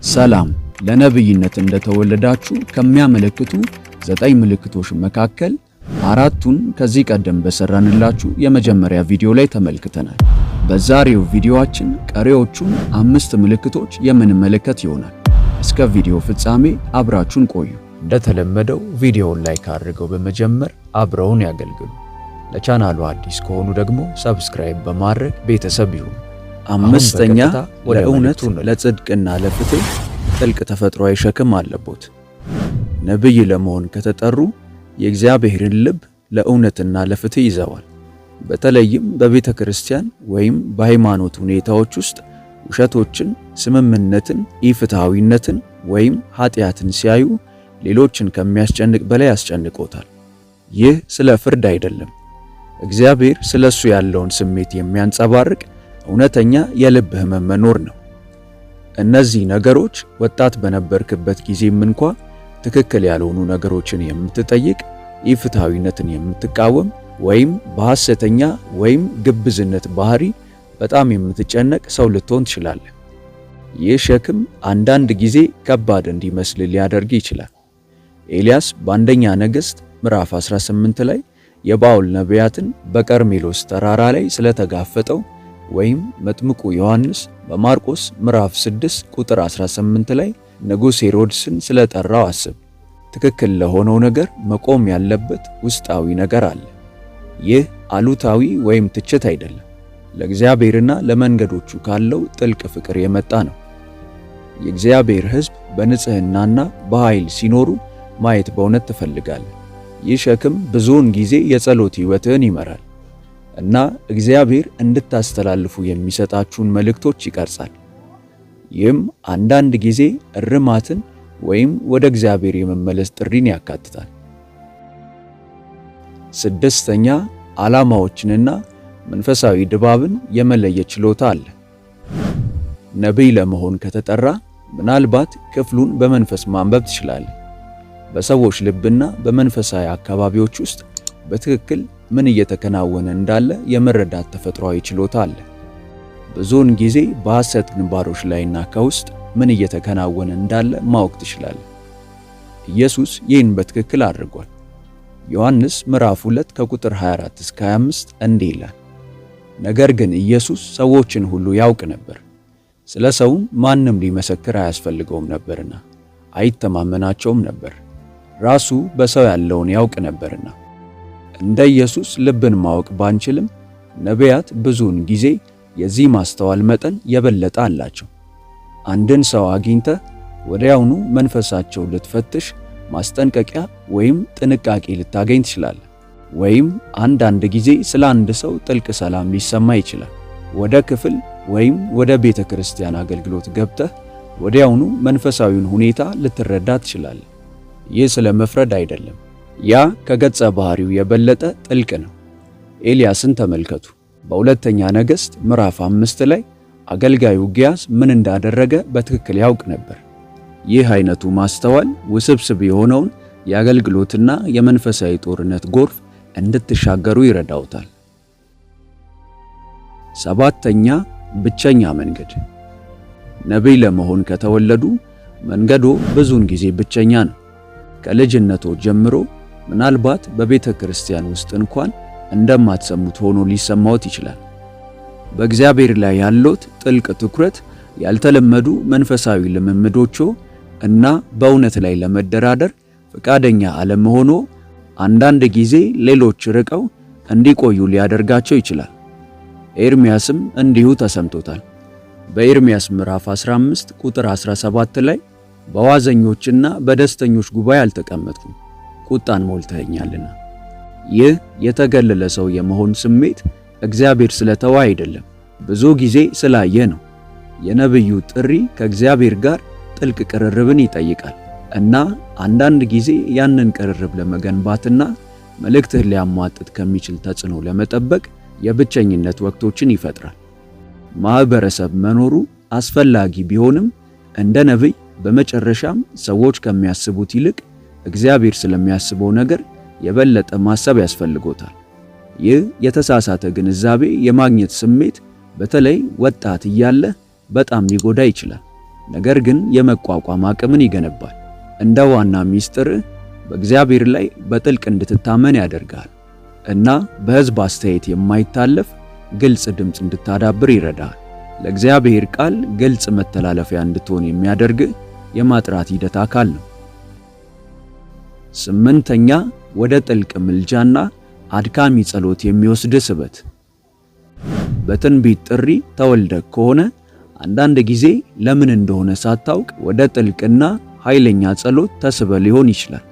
ሰላም ለነብይነት እንደተወለዳችሁ ከሚያመለክቱ 9 ምልክቶች መካከል አራቱን ከዚህ ቀደም በሰራንላችሁ የመጀመሪያ ቪዲዮ ላይ ተመልክተናል። በዛሬው ቪዲዮአችን ቀሪዎቹን 5 ምልክቶች የምንመለከት ይሆናል። እስከ ቪዲዮ ፍጻሜ አብራችሁን ቆዩ። እንደተለመደው ቪዲዮውን ላይክ አድርገው በመጀመር አብረውን ያገልግሉ። ለቻናሉ አዲስ ከሆኑ ደግሞ ሰብስክራይብ በማድረግ ቤተሰብ ይሁኑ። አምስተኛ ለእውነት ለጽድቅና ለፍትህ ጥልቅ ተፈጥሯዊ ሸክም አለቦት። ነብይ ለመሆን ከተጠሩ የእግዚአብሔርን ልብ ለእውነትና ለፍትህ ይዘዋል። በተለይም በቤተ ክርስቲያን ወይም በሃይማኖት ሁኔታዎች ውስጥ ውሸቶችን፣ ስምምነትን፣ ኢፍትሃዊነትን ወይም ኃጢአትን ሲያዩ ሌሎችን ከሚያስጨንቅ በላይ ያስጨንቆታል። ይህ ስለ ፍርድ አይደለም። እግዚአብሔር ስለሱ ያለውን ስሜት የሚያንጸባርቅ እውነተኛ የልብ ህመም መኖር ነው። እነዚህ ነገሮች ወጣት በነበርክበት ጊዜም እንኳ ትክክል ያልሆኑ ነገሮችን የምትጠይቅ፣ ኢፍትሃዊነትን የምትቃወም ወይም በሐሰተኛ ወይም ግብዝነት ባህሪ በጣም የምትጨነቅ ሰው ልትሆን ትችላለህ። ይህ ሸክም አንዳንድ ጊዜ ከባድ እንዲመስል ሊያደርግ ይችላል። ኤልያስ በአንደኛ ነገሥት ምዕራፍ 18 ላይ የባኦል ነቢያትን በቀርሜሎስ ተራራ ላይ ስለተጋፈጠው ወይም መጥምቁ ዮሐንስ በማርቆስ ምዕራፍ 6 ቁጥር 18 ላይ ንጉሥ ሄሮድስን ስለጠራው አስብ። ትክክል ለሆነው ነገር መቆም ያለበት ውስጣዊ ነገር አለ። ይህ አሉታዊ ወይም ትችት አይደለም፣ ለእግዚአብሔርና ለመንገዶቹ ካለው ጥልቅ ፍቅር የመጣ ነው። የእግዚአብሔር ሕዝብ በንጽህናና በኃይል ሲኖሩ ማየት በእውነት ትፈልጋለህ። ይህ ሸክም ብዙውን ጊዜ የጸሎት ሕይወትህን ይመራል እና እግዚአብሔር እንድታስተላልፉ የሚሰጣችሁን መልእክቶች ይቀርጻል። ይህም አንዳንድ ጊዜ እርማትን ወይም ወደ እግዚአብሔር የመመለስ ጥሪን ያካትታል። ስድስተኛ ዓላማዎችንና መንፈሳዊ ድባብን የመለየት ችሎታ አለ። ነቢይ ለመሆን ከተጠራ ምናልባት ክፍሉን በመንፈስ ማንበብ ትችላለህ። በሰዎች ልብና በመንፈሳዊ አካባቢዎች ውስጥ በትክክል ምን እየተከናወነ እንዳለ የመረዳት ተፈጥሯዊ ችሎታ አለ። ብዙውን ጊዜ በሐሰት ግንባሮች ላይና ከውስጥ ምን እየተከናወነ እንዳለ ማወቅ ትችላለህ። ኢየሱስ ይህን በትክክል አድርጓል። ዮሐንስ ምዕራፍ 2 ከቁጥር 24 እስከ 25 እንዲህ ይላል፣ ነገር ግን ኢየሱስ ሰዎችን ሁሉ ያውቅ ነበር፣ ስለ ሰውም ማንም ሊመሰክር አያስፈልገውም ነበርና አይተማመናቸውም ነበር፣ ራሱ በሰው ያለውን ያውቅ ነበርና። እንደ ኢየሱስ ልብን ማወቅ ባንችልም ነቢያት ብዙውን ጊዜ የዚህ ማስተዋል መጠን የበለጠ አላቸው። አንድን ሰው አግኝተህ ወዲያውኑ መንፈሳቸው ልትፈትሽ ማስጠንቀቂያ ወይም ጥንቃቄ ልታገኝ ትችላለህ። ወይም አንዳንድ ጊዜ ስለ አንድ ሰው ጥልቅ ሰላም ሊሰማ ይችላል። ወደ ክፍል ወይም ወደ ቤተ ክርስቲያን አገልግሎት ገብተህ ወዲያውኑ መንፈሳዊውን ሁኔታ ልትረዳ ትችላለህ። ይህ ስለ መፍረድ አይደለም። ያ ከገጸ ባህሪው የበለጠ ጥልቅ ነው። ኤልያስን ተመልከቱ። በሁለተኛ ነገሥት ምዕራፍ 5 ላይ አገልጋዩ ግያዝ ምን እንዳደረገ በትክክል ያውቅ ነበር። ይህ አይነቱ ማስተዋል ውስብስብ የሆነውን የአገልግሎትና የመንፈሳዊ ጦርነት ጎርፍ እንድትሻገሩ ይረዳውታል። ሰባተኛ ብቸኛ መንገድ። ነቢይ ለመሆን ከተወለዱ መንገዶ ብዙውን ጊዜ ብቸኛ ነው። ከልጅነቶ ጀምሮ ምናልባት በቤተ ክርስቲያን ውስጥ እንኳን እንደማትሰሙት ሆኖ ሊሰማዎት ይችላል። በእግዚአብሔር ላይ ያለዎት ጥልቅ ትኩረት፣ ያልተለመዱ መንፈሳዊ ልምምዶቾ እና በእውነት ላይ ለመደራደር ፈቃደኛ አለመሆኖ አንዳንድ ጊዜ ሌሎች ርቀው እንዲቆዩ ሊያደርጋቸው ይችላል። ኤርምያስም እንዲሁ ተሰምቶታል። በኤርምያስ ምዕራፍ 15 ቁጥር 17 ላይ በዋዘኞችና በደስተኞች ጉባኤ አልተቀመጥኩም፣ ቁጣን ሞልተኸኛልና። ይህ የተገለለ ሰው የመሆን ስሜት እግዚአብሔር ስለተዋ አይደለም፣ ብዙ ጊዜ ስላየ ነው። የነብዩ ጥሪ ከእግዚአብሔር ጋር ጥልቅ ቅርርብን ይጠይቃል እና አንዳንድ ጊዜ ያንን ቅርርብ ለመገንባትና መልእክትህ ሊያሟጥጥ ከሚችል ተጽዕኖ ለመጠበቅ የብቸኝነት ወቅቶችን ይፈጥራል። ማህበረሰብ መኖሩ አስፈላጊ ቢሆንም እንደ ነብይ በመጨረሻም ሰዎች ከሚያስቡት ይልቅ እግዚአብሔር ስለሚያስበው ነገር የበለጠ ማሰብ ያስፈልጎታል። ይህ የተሳሳተ ግንዛቤ የማግኘት ስሜት በተለይ ወጣት እያለ በጣም ሊጎዳ ይችላል። ነገር ግን የመቋቋም አቅምን ይገነባል። እንደ ዋና ሚስጥር በእግዚአብሔር ላይ በጥልቅ እንድትታመን ያደርጋል እና በሕዝብ አስተያየት የማይታለፍ ግልጽ ድምፅ እንድታዳብር ይረዳል። ለእግዚአብሔር ቃል ግልጽ መተላለፊያ እንድትሆን የሚያደርግ የማጥራት ሂደት አካል ነው። 8ኛ ወደ ጥልቅ ምልጃና አድካሚ ጸሎት የሚወስድ ስበት። በትንቢት ጥሪ ተወልደህ ከሆነ አንዳንድ ጊዜ ለምን እንደሆነ ሳታውቅ ወደ ጥልቅና ኃይለኛ ጸሎት ተስበ ሊሆን ይችላል።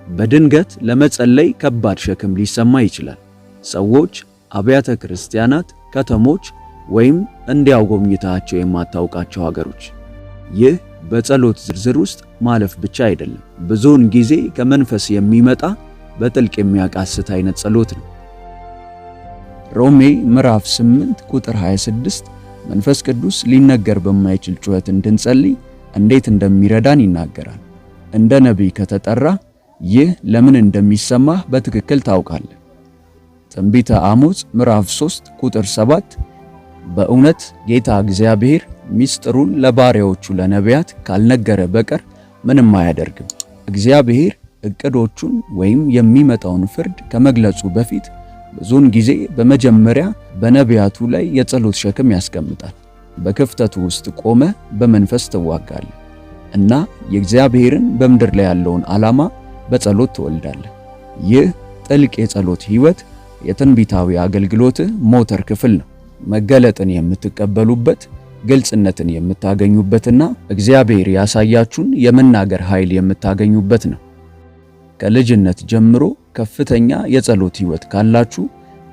በድንገት ለመጸለይ ከባድ ሸክም ሊሰማ ይችላል። ሰዎች፣ አብያተ ክርስቲያናት፣ ከተሞች ወይም እንዲያው ጎብኝታቸው የማታውቃቸው ሀገሮች። ይህ በጸሎት ዝርዝር ውስጥ ማለፍ ብቻ አይደለም፣ ብዙውን ጊዜ ከመንፈስ የሚመጣ በጥልቅ የሚያቃስት አይነት ጸሎት ነው። ሮሜ ምዕራፍ 8 ቁጥር 26 መንፈስ ቅዱስ ሊነገር በማይችል ጩኸት እንድንጸልይ እንዴት እንደሚረዳን ይናገራል። እንደ ነቢይ ከተጠራ ይህ ለምን እንደሚሰማህ በትክክል ታውቃለህ። ትንቢተ አሞጽ ምዕራፍ 3 ቁጥር 7 በእውነት ጌታ እግዚአብሔር ሚስጥሩን ለባሪያዎቹ ለነቢያት ካልነገረ በቀር ምንም አያደርግም። እግዚአብሔር እቅዶቹን ወይም የሚመጣውን ፍርድ ከመግለጹ በፊት ብዙውን ጊዜ በመጀመሪያ በነቢያቱ ላይ የጸሎት ሸክም ያስቀምጣል። በክፍተቱ ውስጥ ቆመ በመንፈስ ትዋጋለህ እና የእግዚአብሔርን በምድር ላይ ያለውን ዓላማ በጸሎት ትወልዳለህ። ይህ ጥልቅ የጸሎት ሕይወት የትንቢታዊ አገልግሎት ሞተር ክፍል ነው። መገለጥን የምትቀበሉበት፣ ግልጽነትን የምታገኙበትና እግዚአብሔር ያሳያችሁን የመናገር ኃይል የምታገኙበት ነው። ከልጅነት ጀምሮ ከፍተኛ የጸሎት ሕይወት ካላችሁ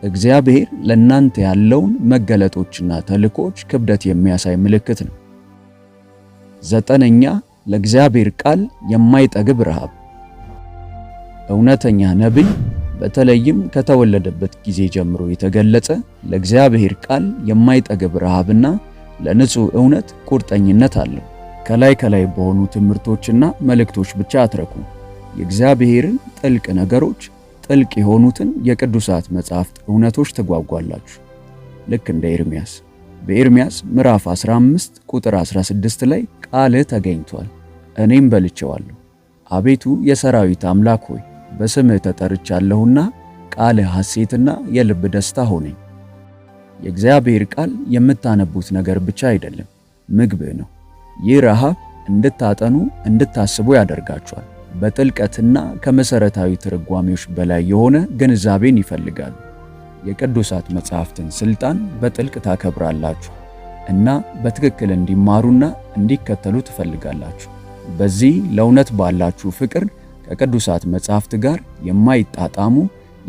እግዚአብሔር ለእናንተ ያለውን መገለጦችና ተልእኮች ክብደት የሚያሳይ ምልክት ነው። 9ኛ ለእግዚአብሔር ቃል የማይጠግብ ረሃብ። እውነተኛ ነቢይ በተለይም ከተወለደበት ጊዜ ጀምሮ የተገለጸ ለእግዚአብሔር ቃል የማይጠግብ ረሃብና ለንጹህ እውነት ቁርጠኝነት አለው። ከላይ በሆኑ ትምህርቶችና መልእክቶች ብቻ አትረኩ። የእግዚአብሔርን ጥልቅ ነገሮች፣ ጥልቅ የሆኑትን የቅዱሳት መጻሕፍት እውነቶች ትጓጓላችሁ። ልክ እንደ ኤርምያስ በኤርምያስ ምዕራፍ 15 ቁጥር 16 ላይ ቃልህ ተገኝቷል፣ እኔም በልቼዋለሁ። አቤቱ የሰራዊት አምላክ ሆይ በስምህ ተጠርቻለሁና ቃልህ ሐሴትና የልብ ደስታ ሆነኝ። የእግዚአብሔር ቃል የምታነቡት ነገር ብቻ አይደለም፣ ምግብህ ነው። ይህ ረሃብ እንድታጠኑ፣ እንድታስቡ ያደርጋችኋል። በጥልቀትና ከመሰረታዊ ትርጓሜዎች በላይ የሆነ ግንዛቤን ይፈልጋሉ። የቅዱሳት መጻሕፍትን ስልጣን በጥልቅ ታከብራላችሁ እና በትክክል እንዲማሩና እንዲከተሉ ትፈልጋላችሁ። በዚህ ለእውነት ባላችሁ ፍቅር ከቅዱሳት መጻሕፍት ጋር የማይጣጣሙ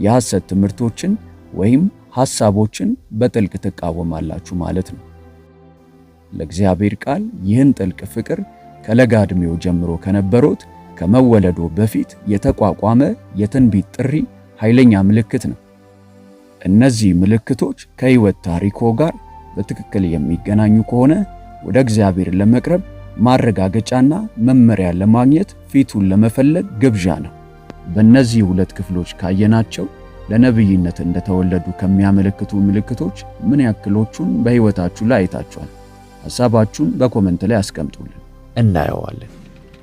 የሐሰት ትምህርቶችን ወይም ሐሳቦችን በጥልቅ ትቃወማላችሁ ማለት ነው። ለእግዚአብሔር ቃል ይህን ጥልቅ ፍቅር ከለጋ ዕድሜው ጀምሮ ከነበሩት ከመወለዶ በፊት የተቋቋመ የትንቢት ጥሪ ኃይለኛ ምልክት ነው። እነዚህ ምልክቶች ከሕይወት ታሪኮ ጋር በትክክል የሚገናኙ ከሆነ ወደ እግዚአብሔር ለመቅረብ ማረጋገጫና መመሪያ ለማግኘት ፊቱን ለመፈለግ ግብዣ ነው። በእነዚህ ሁለት ክፍሎች ካየናቸው ለነቢይነት እንደተወለዱ ከሚያመለክቱ ምልክቶች ምን ያክሎቹን በሕይወታችሁ ላይ አይታችኋል? ሐሳባችሁን በኮሜንት ላይ አስቀምጡልን፣ እናየዋለን።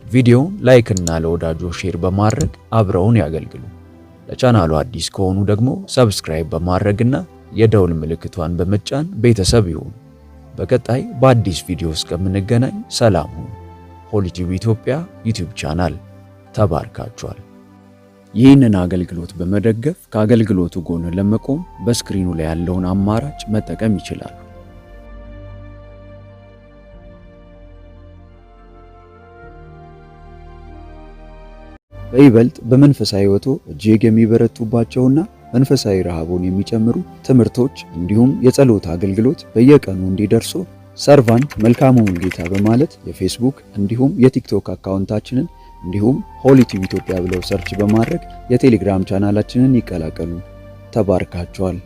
ቪዲዮውን ላይክ እና ለወዳጆ ሼር በማድረግ አብረውን ያገልግሉ። ለቻናሉ አዲስ ከሆኑ ደግሞ ሰብስክራይብ በማድረግና የደውል ምልክቷን በመጫን ቤተሰብ ይሁኑ። በቀጣይ በአዲስ ቪዲዮ እስከምንገናኝ ሰላም ሁኑ። ሆሊ ቲዩብ ኢትዮጵያ ዩቲዩብ ቻናል ተባርካችኋል። ይህንን አገልግሎት በመደገፍ ከአገልግሎቱ ጎን ለመቆም በስክሪኑ ላይ ያለውን አማራጭ መጠቀም ይችላሉ። በይበልጥ በመንፈሳዊ ሕይወቶ እጅግ የሚበረቱባቸውና መንፈሳዊ ረሃቡን የሚጨምሩ ትምህርቶች እንዲሁም የጸሎት አገልግሎት በየቀኑ እንዲደርሱ ሰርቫንት መልካሙን ጌታ በማለት የፌስቡክ እንዲሁም የቲክቶክ አካውንታችንን እንዲሁም ሆሊ ቲዩብ ኢትዮጵያ ብለው ሰርች በማድረግ የቴሌግራም ቻናላችንን ይቀላቀሉ። ተባርካችኋል።